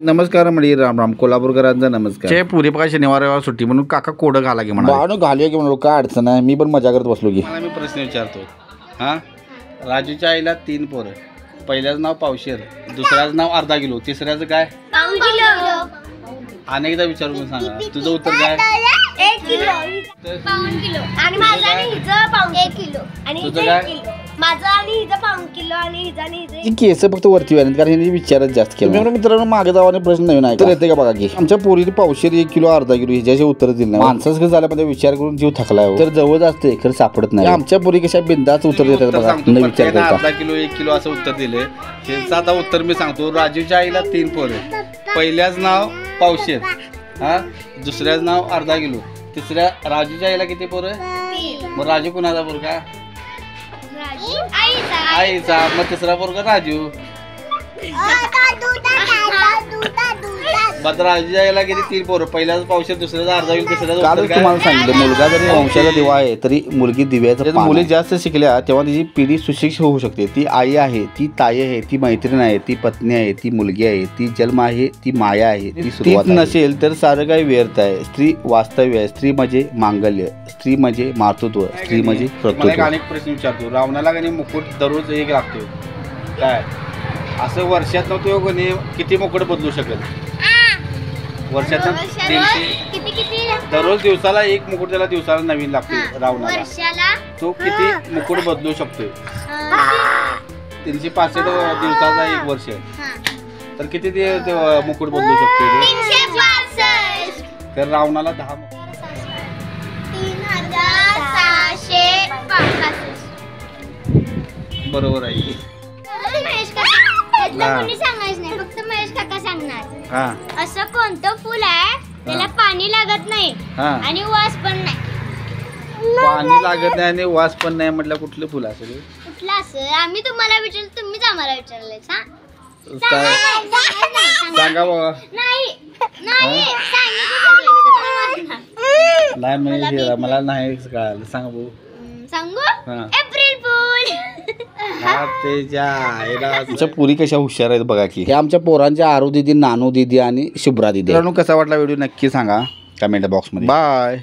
नमस्कार मंडळी, राम राम. कोल्हापूरकरांचा नमस्कार. चे पुरी बघा शनिवार सुट्टी म्हणून काका कोडं घाला की म्हणा घालूया की म्हणलो. काय अडचण आहे, मी पण मजा करत बसलो की. मला मी प्रश्न विचारतो. हां, राजूच्या आईला 3 पोरं. पहिल्याचं नाव पावशेर, दुसऱ्याचं नाव अर्धा किलो, तिसऱ्याचं काय पाऊण किलो. अनेकदा विचारून सांगा, तुझं उत्तर काय? 1 किलो, पाऊण किलो. आणि माझं आणि हिचं पाऊण 1 किलो. आणि हिचं 1 किलो. माझं आणि हिचं पाऊण किलो. आणि हिचं आणि हिचं केस फक्त वरती व्हायला, कारण ह्यांनी विचारच जास्त केलं. मित्रांनो, मागे जावाने प्रश्न नवीन आहे तर येते का बघा की. आमच्या पोरीने पावशेर 1 किलो अर्धा किलो ह्याच्याशी उत्तर दिलं नाही. माणसाच कसं झाल्यामध्ये विचार करून जीव थकलाय. तर जवळ असते खरं सापडत नाही. आमच्या पोरी कशा बिंदाच उत्तर देतात बघा, न विचार करता. अर्धा किलो 1 किलो असं उत्तर दिले. हेचं आता उत्तर मी सांगतो. राजूच्या आईला 3 पोरं. पहिल्याच नाव पावशेर, हा, दुसऱ्याच नाव अर्धा किलो, तिसऱ्या राजूच्या आईला किती पोरं? मग राजू कुणाचा पोरगा? आईचा. मग तिसरा पोरगा राजू. राजूच्या आईला किती? 3 पोरं. पहिल्याच पावशेर, दुसऱ्याचा अर्धा किलो, तिसऱ्याचा. कालच तुम्हाला सांगितलं, मुलगा जरी वंशाचा दिवा आहे तरी मुलगी दिव्याचा. मुली जास्त शिकल्या तेव्हा तिची पिढी सुशिक्षित होऊ शकते. ती आई आहे, ती ताई आहे, ती मैत्रीण आहे, ती पत्नी आहे, ती मुलगी आहे, ती जन्म आहे, ती माया आहे, ती सुरुवात नसेल तर सारं काही व्यर्थ आहे. स्त्री वास्तव्य आहे. स्त्री म्हणजे मांगल्य, स्त्री म्हणजे मातृत्व, स्त्री म्हणजे कर्तृत्व. अनेक प्रश्न विचारतो. रावणाला गणी मुकुट दररोज एक लागतो. काय असं वर्षात नव्हतं कोणी किती मुकुट बदलू शकेल? वर्षात दररोज दिवसाला 1 मुकुट, त्याला दिवसाला नवीन लागतो. रावणाला तो किती मुकुट बदलू शकतोय? 365 दिवसाचा 1 वर्ष, तर किती मुकुट बदलू शकतो? तर रावणाला 10 बरोबर आहे. सांगायचं नाही, फक्त महेश काका सांगणार. असं कोणतं फुल आहे त्याला पाणी लागत नाही आणि वास पण नाही? पाणी लागत नाही आणि वास पण नाही म्हटलं कुठलं फुल असेल? कुठलं असेल? आम्ही तुम्हाला विचारलं, तुम्हीच आम्हाला विचारले. सांगा बाबा. नाही मला नाही कळालं. सांगा भाऊ. सांगू? एप्रिल फूल. आमच्या पुरी कशा हुशार आहेत बघा की. हे आमच्या पोरांच्या आरू दिदी, नानू दिदी आणि शुभ्रा दिदी. कसा वाटला व्हिडिओ नक्की सांगा कमेंट बॉक्स मध्ये. बाय.